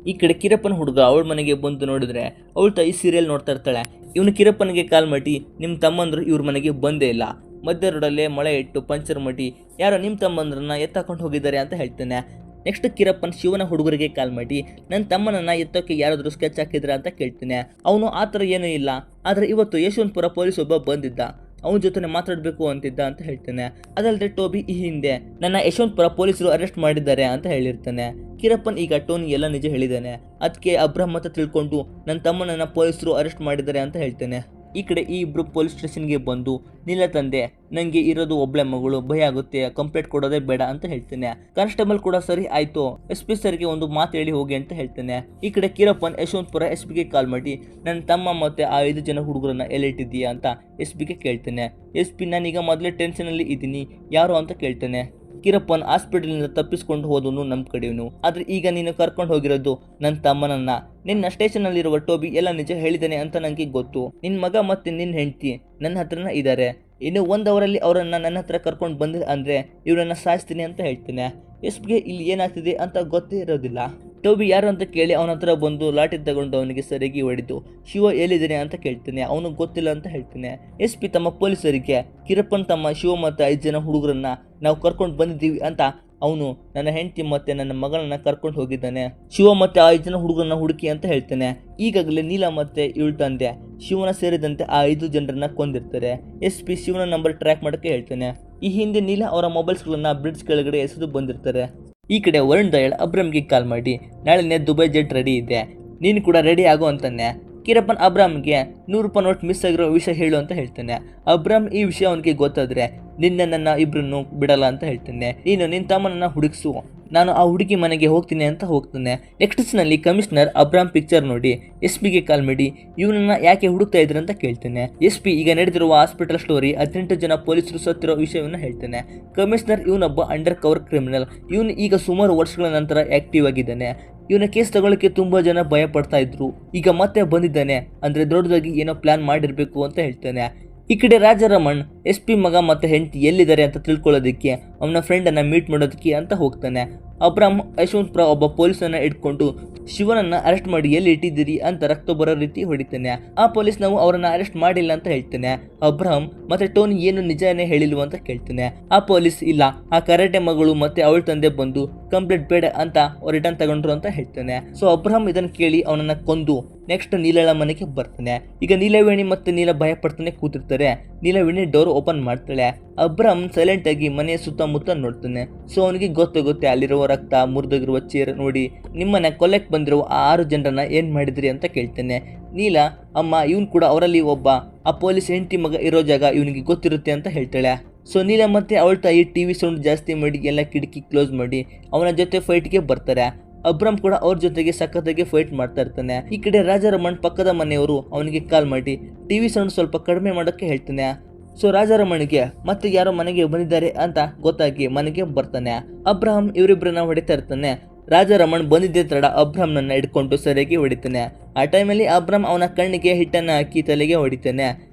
[SPEAKER 1] ಈ ಕಡೆ ಕಿರಪ್ಪನ ಹುಡುಗ ಅವಳ ಮನೆಗೆ ಬಂದು ನೋಡಿದ್ರೆ ಅವಳ ತಾಯಿ ಸೀರಿಯಲ್ ನೋಡ್ತಾ ಇರ್ತಾಳೆ. ಇವನು ಕಿರಪ್ಪನಿಗೆ ಕಾಲ್ ಮಾಡಿ ನಿಮ್ಮ ತಮ್ಮಂದ್ರು ಇವ್ರ ಮನೆಗೆ ಬಂದೇ ಇಲ್ಲ, ಮಧ್ಯ ರೋಡಲ್ಲೇ ಮಳೆ ಇಟ್ಟು ಪಂಚರ್ ಮಾಡಿ ಯಾರೋ ನಿಮ್ಮ ತಮ್ಮಂದ್ರನ್ನ ಎತ್ತಾಕೊಂಡು ಹೋಗಿದ್ದಾರೆ ಅಂತ ಹೇಳ್ತಾನೆ. ನೆಕ್ಸ್ಟ್ ಕಿರಪ್ಪನ್ ಶಿವನ ಹುಡುಗರಿಗೆ ಕಾಲ್ ಮಾಡಿ ನನ್ನ ತಮ್ಮನನ್ನ ಎತ್ತೋಕೆ ಯಾರಾದರೂ ಸ್ಕೆಚ್ ಹಾಕಿದ್ರ ಅಂತ ಕೇಳ್ತಾನೆ. ಅವನು ಆ ಥರ ಏನೂ ಇಲ್ಲ, ಆದರೆ ಇವತ್ತು ಯಶವಂತಪುರ ಪೊಲೀಸ್ ಒಬ್ಬ ಬಂದಿದ್ದ, ಅವನ ಜೊತೆ ಮಾತಾಡಬೇಕು ಅಂತಿದ್ದ ಅಂತ ಹೇಳ್ತಾನೆ. ಅದಲ್ಲದೆ ಟೋಬಿ ಈ ಹಿಂದೆ ನನ್ನ ಯಶವಂತಪುರ ಪೊಲೀಸರು ಅರೆಸ್ಟ್ ಮಾಡಿದ್ದಾರೆ ಅಂತ ಹೇಳಿರ್ತಾನೆ. ಕಿರಪ್ಪನ್ ಈಗ ಟೋನಿ ಎಲ್ಲ ನಿಜ ಹೇಳಿದ್ದಾನೆ. ಅದಕ್ಕೆ ಅಬ್ರಾಮ್ ಮತ್ತೆ ತಿಳ್ಕೊಂಡು ನನ್ನ ತಮ್ಮನನ್ನ ಪೊಲೀಸರು ಅರೆಸ್ಟ್ ಮಾಡಿದ್ದಾರೆ ಅಂತ ಹೇಳ್ತಾನೆ. ಈ ಕಡೆ ಈ ಇಬ್ರು ಪೊಲೀಸ್ ಸ್ಟೇಷನ್ಗೆ ಬಂದು ನೀಲ ತಂದೆ ನನಗೆ ಇರೋದು ಒಬ್ಳೆ ಮಗಳು, ಭಯ ಆಗುತ್ತೆ, ಕಂಪ್ಲೇಂಟ್ ಕೊಡೋದೇ ಬೇಡ ಅಂತ ಹೇಳ್ತಾನೆ. ಕಾನ್ಸ್ಟೇಬಲ್ ಕೂಡ ಸರಿ ಆಯ್ತು, SP ಸರ್ಗೆ ಒಂದು ಮಾತು ಹೇಳಿ ಹೋಗಿ ಅಂತ ಹೇಳ್ತಾನೆ. ಈ ಕಡೆ ಕಿರಪ್ಪನ್ ಯಶವಂತಪುರ SPಗೆ ಕಾಲ್ ಮಾಡಿ ನನ್ನ ತಮ್ಮ ಮತ್ತೆ ಆ 5 ಜನ ಹುಡುಗರನ್ನ ಎಲ್ಲಿಟ್ಟಿದ್ದೀಯಾ ಅಂತ SPಗೆ ಕೇಳ್ತಾನೆ. SP ನಾನೀಗ ಮೊದಲೇ ಟೆನ್ಷನಲ್ಲಿ ಇದ್ದೀನಿ, ಯಾರು ಅಂತ ಕೇಳ್ತಾನೆ. ಕಿರಪ್ಪನ್ ಹಾಸ್ಪಿಟಲ್ನಿಂದ ತಪ್ಪಿಸ್ಕೊಂಡು ಹೋದನು ನಮ್ಮ ಕಡೆಯವನು, ಆದ್ರೆ ಈಗ ನೀನು ಕರ್ಕೊಂಡು ಹೋಗಿರೋದು ನನ್ನ ತಮ್ಮನನ್ನ. ನಿನ್ನ ಸ್ಟೇಷನ್ನಲ್ಲಿರುವ ಟೋಬಿ ಎಲ್ಲ ನಿಜ ಹೇಳಿದ್ದಾನೆ ಅಂತ ನನಗೆ ಗೊತ್ತು. ನಿನ್ನ ಮಗ ಮತ್ತೆ ನಿನ್ನ ಹೆಂಡತಿ ನನ್ನ ಹತ್ರನ ಇದ್ದಾರೆ. ಇನ್ನು 1 ಅವರಲ್ಲಿ ಅವರನ್ನ ನನ್ನ ಹತ್ರ ಕರ್ಕೊಂಡು ಬಂದಿಲ್ಲ ಅಂದ್ರೆ ಇವರನ್ನ ಸಾಯಿಸ್ತೀನಿ ಅಂತ ಹೇಳ್ತೇನೆ. SPಗೆ ಇಲ್ಲಿ ಏನಾಗ್ತಿದೆ ಅಂತ ಗೊತ್ತೇ ಇರೋದಿಲ್ಲ. ಟೋಬಿ ಯಾರು ಅಂತ ಕೇಳಿ ಅವನ ಹತ್ರ ಬಂದು ಲಾಠಿ ತಗೊಂಡು ಅವನಿಗೆ ಸರಿಯಾಗಿ ಹೊಡೆದು ಶಿವ ಎಲ್ಲಿದ್ದಾನೆ ಅಂತ ಕೇಳ್ತಾನೆ. ಅವನು ಗೊತ್ತಿಲ್ಲ ಅಂತ ಹೇಳ್ತಾನೆ. SP ತಮ್ಮ ಪೊಲೀಸರಿಗೆ ಕಿರಪ್ಪನ್ ತಮ್ಮ ಶಿವ ಮತ್ತು 5 ಜನ ಹುಡುಗರನ್ನ ನಾವು ಕರ್ಕೊಂಡು ಬಂದಿದ್ದೀವಿ ಅಂತ ಅವನು ನನ್ನ ಹೆಂಡತಿ ಮತ್ತೆ ನನ್ನ ಮಗಳನ್ನ ಕರ್ಕೊಂಡು ಹೋಗಿದ್ದಾನೆ. ಶಿವ ಮತ್ತೆ 5 ಜನ ಹುಡುಗರನ್ನ ಹುಡುಕಿ ಅಂತ ಹೇಳ್ತಾನೆ. ಈಗಾಗಲೇ ನೀಲಾ ಮತ್ತೆ ಇವಳ ತಂದೆ ಶಿವನ ಸೇರಿದಂತೆ ಆ 5 ಜನರನ್ನ ಕೊಂದಿರ್ತಾರೆ. SP ಶಿವನ ನಂಬರ್ ಟ್ರ್ಯಾಕ್ ಮಾಡೋಕ್ಕೆ ಹೇಳ್ತಾನೆ. ಈ ಹಿಂದೆ ನೀಲಾ ಅವರ ಮೊಬೈಲ್ಸ್ಗಳನ್ನ ಬ್ರಿಡ್ಜ್ ಕೆಳಗಡೆ ಎಸೆದು ಬಂದಿರ್ತಾರೆ. ಈ ಕಡೆ ವರುಣ್ ದಯಾಳ್ ಅಬ್ರಾಮ್ಗೆ ಕಾಲ್ ಮಾಡಿ ನಾಳೆನೇ ದುಬೈ ಜೆಟ್ ರೆಡಿ ಇದೆ, ನೀನು ಕೂಡ ರೆಡಿ ಆಗೋ ಅಂತಾನೆ. ಕಿರಪ್ಪನ್ ಅಬ್ರಾಮ್ಗೆ 100 ರೂಪಾಯಿ ನೋಟ್ ಮಿಸ್ ಆಗಿರೋ ವಿಷಯ ಹೇಳು ಅಂತ ಹೇಳ್ತಾನೆ. ಅಬ್ರಾಮ್ ಈ ವಿಷಯ ಅವನಿಗೆ ಗೊತ್ತಾದ್ರೆ ನನ್ನ ಇಬ್ರನ್ನು ಬಿಡಲ್ಲ ಅಂತ ಹೇಳ್ತಾನೆ. ನೀನು ನಿನ್ನ ತಮ್ಮನನ್ನ ಹುಡುಕ್ಸು, ನಾನು ಆ ಹುಡುಗಿ ಮನೆಗೆ ಹೋಗ್ತೀನಿ ಅಂತ ಹೋಗ್ತಾನೆ. ನೆಕ್ಸ್ಟ್ ನಲ್ಲಿ ಕಮಿಷನರ್ ಅಬ್ರಾಮ್ ಪಿಕ್ಚರ್ ನೋಡಿ SPಗೆ ಕಾಲ್ ಮಾಡಿ ಇವನನ್ನ ಯಾಕೆ ಹುಡುಕ್ತಾ ಇದ್ರು ಅಂತ ಕೇಳ್ತಾನೆ. SP ಈಗ ನಡೆದಿರುವ ಹಾಸ್ಪಿಟಲ್ ಸ್ಟೋರಿ 18 ಜನ ಪೊಲೀಸರು ಸತ್ತಿರೋ ವಿಷಯವನ್ನ ಹೇಳ್ತಾನೆ. ಕಮಿಷನರ್ ಇವನೊಬ್ಬ ಅಂಡರ್ ಕವರ್ ಕ್ರಿಮಿನಲ್, ಇವನು ಈಗ ಸುಮಾರು ವರ್ಷಗಳ ನಂತರ ಆಕ್ಟಿವ್ ಆಗಿದ್ದಾನೆ. ಇವನ ಕೇಸ್ ತಗೊಳ್ಳಕ್ಕೆ ತುಂಬಾ ಜನ ಭಯ ಪಡ್ತಾ ಇದ್ರು, ಈಗ ಮತ್ತೆ ಬಂದಿದ್ದಾನೆ ಅಂದ್ರೆ ದೊಡ್ಡದಾಗಿ ಏನೋ ಪ್ಲಾನ್ ಮಾಡಿರ್ಬೇಕು ಅಂತ ಹೇಳ್ತಾನೆ. ಈ ಕಡೆ ರಾಜಾರಾಮನ್ SP ಮಗ ಮತ್ತೆ ಹೆಂಡತಿ ಎಲ್ಲಿದ್ದಾರೆ ಅಂತ ತಿಳ್ಕೊಳ್ಳೋದಕ್ಕೆ ಅವನ ಫ್ರೆಂಡನ್ನು ಮೀಟ್ ಮಾಡೋದಕ್ಕೆ ಅಂತ ಹೋಗ್ತಾನೆ. ಅಬ್ರಾಮ್ ಯಶವಂತಪುರ ಒಬ್ಬ ಪೊಲೀಸನ್ನ ಇಟ್ಕೊಂಡು ಶಿವನನ್ನ ಅರೆಸ್ಟ್ ಮಾಡಿ ಎಲ್ಲಿ ಇಟ್ಟಿದ್ದೀರಿ ಅಂತ ರಕ್ತ ಬರೋ ರೀತಿ ಹೊಡಿತಾನೆ. ಆ ಪೊಲೀಸ್ ನಾವು ಅವರನ್ನ ಅರೆಸ್ಟ್ ಮಾಡಿಲ್ಲ ಅಂತ ಹೇಳ್ತಾನೆ. ಅಬ್ರಾಮ್ ಮತ್ತೆ ಟೋನಿ ಏನು ನಿಜಾನೇ ಹೇಳಿಲ್ವ ಅಂತ ಕೇಳ್ತಾನೆ. ಆ ಪೊಲೀಸ್ ಇಲ್ಲ, ಆ ಕರಾಟೆ ಮಗಳು ಮತ್ತೆ ಅವಳ ತಂದೆ ಬಂದು ಕಂಪ್ಲೇಂಟ್ ಬೇಡ ಅಂತ ರಿಟರ್ನ್ ತಗೊಂಡ್ರು ಅಂತ ಹೇಳ್ತಾನೆ. ಸೊ ಅಬ್ರಾಮ್ ಇದನ್ನ ಕೇಳಿ ಅವನನ್ನ ಕೊಂದು ನೆಕ್ಸ್ಟ್ ನೀಲಳ ಮನೆಗೆ ಬರ್ತಾನೆ. ಈಗ ನೀಲವೇಣಿ ಮತ್ತೆ ನೀಲ ಭಯ ಪಡ್ತಾನೆ ಕೂತಿರ್ತಾರೆ. ನೀಲವೇಣಿ ಡೋರ್ ಓಪನ್ ಮಾಡ್ತಾಳೆ. ಅಬ್ರಾಮ್ ಸೈಲೆಂಟ್ ಆಗಿ ಮನೆಯ ಸುತ್ತಮುತ್ತ ನೋಡ್ತಾನೆ. ಸೊ ಅವನಿಗೆ ಗೊತ್ತಾಗುತ್ತೆ ಅಲ್ಲಿರುವ ರಕ್ತ, ಮುರಿದೋಗಿರುವ ಚೇರ್ ನೋಡಿ ನಿಮ್ಮನ್ನ ಕೊಲ್ಲಕ್ಕೆ ಬಂದಿರುವ ಆ 6 ಜನರನ್ನ ಏನ್ ಮಾಡಿದ್ರಿ ಅಂತ ಕೇಳ್ತಾನೆ. ನೀಲ ಅಮ್ಮ ಇವನ್ ಕೂಡ ಅವರಲ್ಲಿ ಒಬ್ಬ, ಆ ಪೊಲೀಸ್ ಹೆಂಡತಿ ಮಗ ಇರೋ ಜಾಗ ಇವನಿಗೆ ಗೊತ್ತಿರುತ್ತೆ ಅಂತ ಹೇಳ್ತಾಳೆ. ಸೊ ನೀಲ ಮತ್ತೆ ಅವಳ ತಾಯಿ TV ಸೌಂಡ್ ಜಾಸ್ತಿ ಮಾಡಿ ಎಲ್ಲ ಕಿಟಕಿ ಕ್ಲೋಸ್ ಮಾಡಿ ಅವನ ಜೊತೆ ಫೈಟ್ಗೆ ಬರ್ತಾರೆ. ಅಬ್ರಾಮ್ ಕೂಡ ಅವ್ರ ಜೊತೆಗೆ ಸಖತ್ತಾಗಿ ಫೈಟ್ ಮಾಡ್ತಾ ಇರ್ತಾನೆ. ಈ ಕಡೆ ರಾಜಾರಾಮನ್ ಪಕ್ಕದ ಮನೆಯವರು ಅವನಿಗೆ ಕಾಲ್ ಮಾಡಿ TV ಸೌಂಡ್ ಸ್ವಲ್ಪ ಕಡಿಮೆ ಮಾಡೋಕ್ಕೆ ಹೇಳ್ತಾನೆ. ಸೊ ರಾಜಾರಾಮನಿಗೆ ಮತ್ತೆ ಯಾರೋ ಮನೆಗೆ ಬಂದಿದ್ದಾರೆ ಅಂತ ಗೊತ್ತಾಗಿ ಮನೆಗೆ ಬರ್ತಾನೆ. ಅಬ್ರಾಹಂ ಇವರಿಬ್ಬರನ್ನ ಹೊಡಿತಾ ಇರ್ತಾನೆ. ರಾಜಾರಾಮನ್ ಬಂದಿದ್ದೇ ತಡ ಅಬ್ರಾಮ್ನನ್ನ ಹಿಡ್ಕೊಂಡು ಸರಿಯಾಗಿ ಹೊಡಿತಾನೆ. ಆ ಟೈಮಲ್ಲಿ ಅಬ್ರಾಮ್ ಅವನ ಕಣ್ಣಿಗೆ ಹಿಟ್ಟನ್ನು ಹಾಕಿ ತಲೆಗೆ ಹೊಡಿತಾನೆ.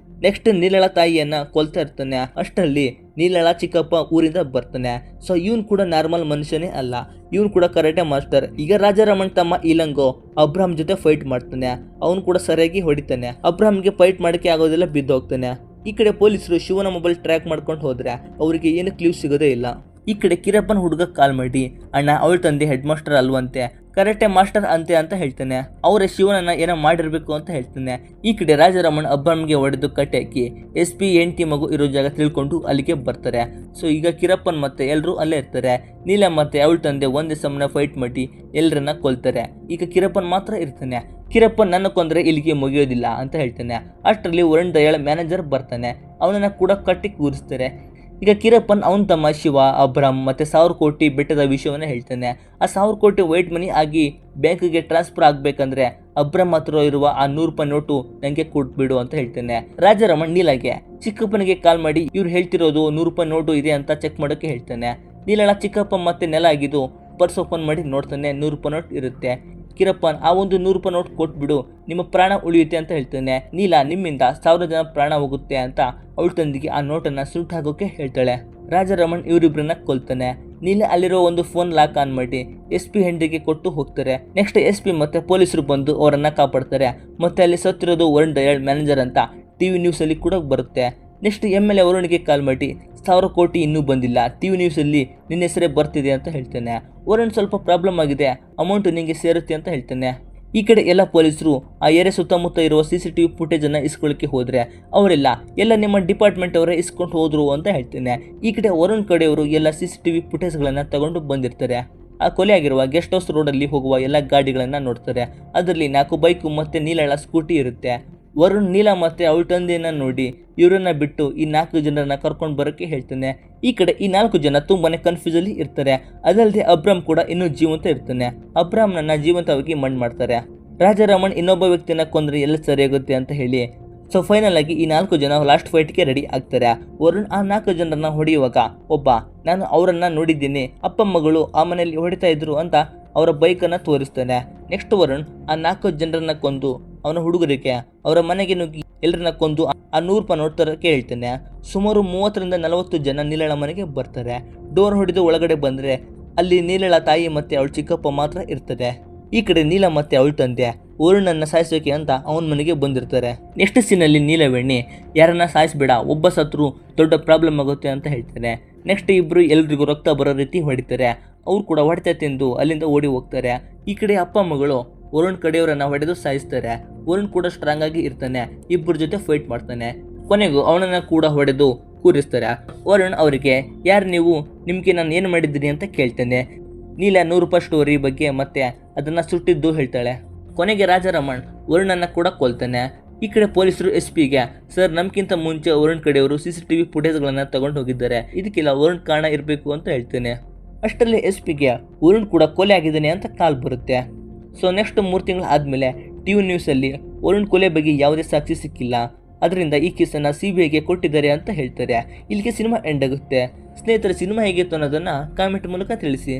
[SPEAKER 1] ನೆಕ್ಸ್ಟ್ ನೀಲಳ ತಾಯಿಯನ್ನ ಕೊಲ್ತಾ ಇರ್ತಾನೆ. ಅಷ್ಟರಲ್ಲಿ ನೀಲಳ ಚಿಕ್ಕಪ್ಪ ಊರಿಂದ ಬರ್ತಾನೆ. ಸೊ ಇವನ್ ಕೂಡ ನಾರ್ಮಲ್ ಮನುಷ್ಯನೇ ಅಲ್ಲ, ಇವನ್ ಕೂಡ ಕರಾಟೆ ಮಾಸ್ಟರ್. ಈಗ ರಾಜಾರಾಮನ್ ತಮ್ಮ ಇಲಂಗೋ ಅಬ್ರಾಮ್ ಜೊತೆ ಫೈಟ್ ಮಾಡ್ತಾನೆ. ಅವನು ಕೂಡ ಸರಿಯಾಗಿ ಹೊಡಿತಾನೆ. ಅಬ್ರಾಮ್ಗೆ ಫೈಟ್ ಮಾಡಕ್ಕೆ ಆಗೋದಿಲ್ಲ, ಬಿದ್ದೋಗ್ತಾನೆ. ಈ ಕಡೆ ಪೊಲೀಸರು ಶಿವನ ಮೊಬೈಲ್ ಟ್ರ್ಯಾಕ್ ಮಾಡ್ಕೊಂಡು ಹೋದ್ರೆ ಅವರಿಗೆ ಏನು ಕ್ಲೂ ಸಿಗೋದೇ ಇಲ್ಲ. ಈ ಕಡೆ ಕಿರಪ್ಪನ ಹುಡುಗ ಕಾಲ್ ಮಾಡಿ ಅಣ್ಣ ಅವಳ ತಂದೆ ಹೆಡ್ ಮಾಸ್ಟರ್ ಅಲ್ವಂತೆ, ಕರಾಟೆ ಮಾಸ್ಟರ್ ಅಂತೆ ಅಂತ ಹೇಳ್ತಾನೆ. ಅವರ ಶಿವನನ್ನ ಏನೋ ಮಾಡಿರ್ಬೇಕು ಅಂತ ಹೇಳ್ತಾನೆ. ಈ ಕಡೆ ರಾಜಾರಾಮನ್ ಅಬ್ರಾಮ್ಗೆ ಹೊಡೆದು ಕಟ್ಟಿ ಹಾಕಿ SP ಹೆಂಡತಿ ಮಗು ಇರೋ ಜಾಗ ತಿಳ್ಕೊಂಡು ಅಲ್ಲಿಗೆ ಬರ್ತಾರೆ. ಸೊ ಈಗ ಕಿರಪ್ಪನ್ ಮತ್ತೆ ಎಲ್ಲರೂ ಅಲ್ಲೇ ಇರ್ತಾರೆ. ನೀಲ ಮತ್ತೆ ಅವಳ ತಂದೆ ಒಂದೇ ಸಮನ ಫೈಟ್ ಮಾಡಿ ಎಲ್ಲರನ್ನ ಕೊಲ್ತಾರೆ. ಈಗ ಕಿರಪ್ಪನ್ ಮಾತ್ರ ಇರ್ತಾನೆ. ಕಿರಪ್ಪನ್ ನನ್ನ ಕೊಂದ್ರೆ ಇಲ್ಲಿಗೆ ಮುಗಿಯೋದಿಲ್ಲ ಅಂತ ಹೇಳ್ತಾನೆ. ಅಷ್ಟರಲ್ಲಿ ವರುಣ್ ದಯಾಳ್ ಮ್ಯಾನೇಜರ್ ಬರ್ತಾನೆ. ಅವನನ್ನ ಕೂಡ ಕಟ್ಟಿ ಕೂರಿಸ್ತಾರೆ. ಈಗ ಕಿರಪ್ಪನ್ ಅವನ ತಮ್ಮ ಶಿವ, ಅಬ್ರಾಮ್ ಮತ್ತೆ 1000 ಕೋಟಿ ಬೆಟ್ಟದ ವಿಷಯವನ್ನ ಹೇಳ್ತಾನೆ. ಆ 1000 ಕೋಟಿ ವೈಟ್ ಮನಿ ಆಗಿ ಬ್ಯಾಂಕ್ಗೆ ಟ್ರಾನ್ಸ್ಫರ್ ಆಗ್ಬೇಕಂದ್ರೆ ಅಬ್ರಾಮ್ ಹತ್ರ ಇರುವ ಆ 100 ರೂಪಾಯಿ ನೋಟು ನಂಗೆ ಕೊಟ್ಬಿಡು ಅಂತ ಹೇಳ್ತಾನೆ. ರಾಜಾರಾಮನ್ ನೀಲಾಗೆ ಚಿಕ್ಕಪ್ಪನಿಗೆ ಕಾಲ್ ಮಾಡಿ ಇವ್ರು ಹೇಳ್ತಿರೋದು 100 ರೂಪಾಯಿ ನೋಟು ಇದೆ ಅಂತ ಚೆಕ್ ಮಾಡೋಕೆ ಹೇಳ್ತಾನೆ. ನೀಲಳ ಚಿಕ್ಕಪ್ಪ ಮತ್ತೆ ನೆಲ ಆಗಿದ್ದು ಪರ್ಸ್ ಓಪನ್ ಮಾಡಿ ನೋಡ್ತಾನೆ. 100 ರೂಪಾಯಿ ನೋಟ್ ಇರುತ್ತೆ. ಕಿರಪ್ಪನ್ ಆ ಒಂದು 100 ರೂಪಾಯಿ ನೋಟ್ ಕೊಟ್ಬಿಡು, ನಿಮ್ಮ ಪ್ರಾಣ ಉಳಿಯುತ್ತೆ ಅಂತ ಹೇಳ್ತಾನೆ. ನೀಲ ನಿಮ್ಮಿಂದ 1000 ಜನ ಪ್ರಾಣ ಹೋಗುತ್ತೆ ಅಂತ ಅವಳ ತಂದಿಗೆ ಆ ನೋಟನ್ನ ಸುಟ್ಟು ಹಾಕೋಕೆ ಹೇಳ್ತಾಳೆ. ರಾಜಾರಾಮನ್ ಇವರಿಬ್ರನ್ನ ಕೊಲ್ತಾನೆ. ನೀಲ ಅಲ್ಲಿರೋ ಒಂದು ಫೋನ್ ಲಾಕ್ ಆನ್ ಮಾಡಿ SP ಹೆಂಡ್ರಿಗೆ ಕೊಟ್ಟು ಹೋಗ್ತಾರೆ. ನೆಕ್ಸ್ಟ್ SP ಮತ್ತೆ ಪೊಲೀಸರು ಬಂದು ಅವರನ್ನ ಕಾಪಾಡ್ತಾರೆ. ಮತ್ತೆ ಅಲ್ಲಿ ಸತ್ತಿರೋದು ವರುಣ್ ದಯಾಳ್ ಮ್ಯಾನೇಜರ್ ಅಂತ TV ನ್ಯೂಸ್ ಅಲ್ಲಿ ಕೂಡ ಬರುತ್ತೆ. ನೆಕ್ಸ್ಟ್ MLA ವರುಣ್ಗೆ ಕಾಲ್ ಮಾಡಿ 1000 ಕೋಟಿ ಇನ್ನೂ ಬಂದಿಲ್ಲ, TV ನ್ಯೂಸ್ ಅಲ್ಲಿ ನಿನ್ನ ಹೆಸರೇ ಬರ್ತಿದೆ ಅಂತ ಹೇಳ್ತಾನೆ. ವರುಣ್ ಸ್ವಲ್ಪ ಪ್ರಾಬ್ಲಮ್ ಆಗಿದೆ, ಅಮೌಂಟ್ ನಿಂಗೆ ಸೇರುತ್ತೆ ಅಂತ ಹೇಳ್ತಾನೆ. ಈ ಕಡೆ ಎಲ್ಲ ಪೊಲೀಸರು ಆ ಏರಿಯಾ ಸುತ್ತಮುತ್ತ ಇರುವ CCTV ಫುಟೇಜ್ ಅನ್ನ ಇಸ್ಕೊಳ್ಳಿಕ್ಕೆ ಹೋದ್ರೆ ಅವರೆಲ್ಲ ಎಲ್ಲ ನಿಮ್ಮ ಡಿಪಾರ್ಟ್ಮೆಂಟ್ ಅವರೇ ಇಸ್ಕೊಂಡು ಹೋದ್ರು ಅಂತ ಹೇಳ್ತಾನೆ. ಈ ಕಡೆ ವರುಣ್ ಕಡೆಯವರು ಎಲ್ಲ CCTV ಫುಟೇಜ್ಗಳನ್ನ ತಗೊಂಡು ಬಂದಿರ್ತಾರೆ. ಆ ಕೊಲೆ ಆಗಿರುವ ಗೆಸ್ಟ್ ಹೌಸ್ ರೋಡಲ್ಲಿ ಹೋಗುವ ಎಲ್ಲ ಗಾಡಿಗಳನ್ನ ನೋಡ್ತಾರೆ. ಅದರಲ್ಲಿ 4 ಬೈಕು ಮತ್ತೆ ನೀಲಳ ಸ್ಕೂಟಿ ಇರುತ್ತೆ. ವರುಣ್ ನೀಲ ಮತ್ತೆ ಅವಳ ತಂದೆಯನ್ನ ನೋಡಿ ಇವರನ್ನ ಬಿಟ್ಟು ಈ 4 ಜನರನ್ನ ಕರ್ಕೊಂಡು ಬರೋಕ್ಕೆ ಹೇಳ್ತಾನೆ. ಈ ಕಡೆ ಈ 4 ಜನ ತುಂಬಾನೇ ಕನ್ಫ್ಯೂಸ್ ಅಲ್ಲಿ ಇರ್ತಾರೆ. ಅದಲ್ಲದೆ ಅಬ್ರಾಮ್ ಕೂಡ ಇನ್ನೂ ಜೀವಂತ ಇರ್ತಾನೆ. ಅಬ್ರಾಮ್ನನ್ನ ಜೀವಂತವಾಗಿ ಮಣ್ಣು ಮಾಡ್ತಾರೆ. ರಾಜಾರಾಮನ್ ಇನ್ನೊಬ್ಬ ವ್ಯಕ್ತಿನ ಕೊಂದ್ರೆ ಎಲ್ಲ ಸರಿಯಾಗುತ್ತೆ ಅಂತ ಹೇಳಿ ಸೊ ಫೈನಲ್ ಆಗಿ ಈ 4 ಜನ ಲಾಸ್ಟ್ ಫೈಟ್ಗೆ ರೆಡಿ ಆಗ್ತಾರೆ. ವರುಣ್ ಆ 4 ಜನರನ್ನ ಹೊಡೆಯುವಾಗ ನಾನು ಅವರನ್ನ ನೋಡಿದ್ದೀನಿ, ಅಪ್ಪ ಮಗಳು ಆ ಮನೆಯಲ್ಲಿ ಹೊಡಿತಾ ಇದ್ರು ಅಂತ ಅವರ ಬೈಕನ್ನು ತೋರಿಸ್ತಾನೆ. ನೆಕ್ಸ್ಟ್ ವರುಣ್ ಆ 4 ಜನರನ್ನ ಕೊಂದು ಅವನ ಹುಡುಗರಿಗೆ ಅವರ ಮನೆಗೆ ನುಗ್ಗಿ ಎಲ್ಲರನ್ನ ಕೊಂದು ಆ 100 ರೂಪಾಯಿ ನೋಟ್ ತರಕ್ಕೆ ಹೇಳ್ತಾನೆ. ಸುಮಾರು 30 ರಿಂದ 40 ಜನ ನೀಲಳ ಮನೆಗೆ ಬರ್ತಾರೆ. ಡೋರ್ ಹೊಡೆದು ಒಳಗಡೆ ಬಂದ್ರೆ ಅಲ್ಲಿ ನೀಲಳ ತಾಯಿ ಮತ್ತೆ ಅವಳ ಚಿಕ್ಕಪ್ಪ ಮಾತ್ರ ಇರ್ತದೆ. ಈ ಕಡೆ ನೀಲ ಮತ್ತೆ ಅವಳ ತಂದೆ ವರುಣನ್ನ ಸಾಯಿಸೋಕೆ ಅಂತ ಅವನ ಮನೆಗೆ ಬಂದಿರ್ತಾರೆ. ನೆಕ್ಸ್ಟ್ ಸೀನಲ್ಲಿ ನೀಲವೇಣಿ ಯಾರನ್ನ ಸಾಯಿಸ್ಬೇಡ, ಒಬ್ಬ ಸತ್ರು ದೊಡ್ಡ ಪ್ರಾಬ್ಲಮ್ ಆಗುತ್ತೆ ಅಂತ ಹೇಳ್ತಾರೆ. ನೆಕ್ಸ್ಟ್ ಇಬ್ರು ಎಲ್ರಿಗೂ ರಕ್ತ ಬರೋ ರೀತಿ ಹೊಡಿತಾರೆ. ಅವ್ರು ಕೂಡ ಹೊಡೆತ ತಿಂದು ಅಲ್ಲಿಂದ ಓಡಿ ಹೋಗ್ತಾರೆ. ಈ ಕಡೆ ಅಪ್ಪ ಮಗಳು ವರುಣ್ ಕಡೆಯವರನ್ನ ಹೊಡೆದು ಸಾಯಿಸ್ತಾರೆ. ವರುಣ್ ಕೂಡ ಸ್ಟ್ರಾಂಗ್ ಆಗಿ ಇರ್ತಾನೆ. ಇಬ್ಬರ ಜೊತೆ ಫೈಟ್ ಮಾಡ್ತಾನೆ. ಕೊನೆಗೂ ಅವನನ್ನ ಕೂಡ ಹೊಡೆದು ಕೂರಿಸ್ತಾರೆ. ವರುಣ್ ಅವರಿಗೆ ಯಾರು ನೀವು, ನಿಮ್ಗೆ ನಾನು ಏನು ಮಾಡಿದ್ದೀನಿ ಅಂತ ಕೇಳ್ತಾನೆ. ನೀಲ 100 ರೂಪಾಯಿ ಸ್ಟೋರಿ ಬಗ್ಗೆ ಮತ್ತೆ ಅದನ್ನ ಸುಟ್ಟಿದ್ದು ಹೇಳ್ತಾಳೆ. ಕೊನೆಗೆ ರಾಜಾರಾಮನ್ ವರುಣನ್ನ ಕೂಡ ಕೊಲ್ತಾನೆ. ಈ ಕಡೆ ಪೊಲೀಸರು SPಗೆ ಸರ್ ನಮ್ಗಿಂತ ಮುಂಚೆ ವರುಣ್ ಕಡೆಯವರು CCTV ಫುಟೇಜ್ಗಳನ್ನ ತಗೊಂಡು ಹೋಗಿದ್ದಾರೆ, ಇದಕ್ಕೆಲ್ಲ ವರುಣ್ ಕಾರಣ ಇರಬೇಕು ಅಂತ ಹೇಳ್ತೇನೆ. ಅಷ್ಟರಲ್ಲಿ SPಗೆ ವರುಣ್ ಕೂಡ ಕೊಲೆ ಆಗಿದ್ದಾನೆ ಅಂತ ಕಾಲ್ ಬರುತ್ತೆ. ಸೊ ನೆಕ್ಸ್ಟ್ 3 ತಿಂಗಳು ಆದಮೇಲೆ TV ನ್ಯೂಸಲ್ಲಿ ವರುಣ್ ಕೊಲೆ ಬಗ್ಗೆ ಯಾವುದೇ ಸಾಕ್ಷಿ ಸಿಕ್ಕಿಲ್ಲ, ಅದರಿಂದ ಈ ಕೇಸನ್ನು CBIಗೆ ಕೊಟ್ಟಿದ್ದಾರೆ ಅಂತ ಹೇಳ್ತಾರೆ. ಇಲ್ಲಿಗೆ ಸಿನಿಮಾ ಎಂಡ್ ಆಗುತ್ತೆ. ಸ್ನೇಹಿತರೆ, ಸಿನಿಮಾ ಹೇಗಿತ್ತು ಅನ್ನೋದನ್ನು ಕಾಮೆಂಟ್ ಮೂಲಕ ತಿಳಿಸಿ.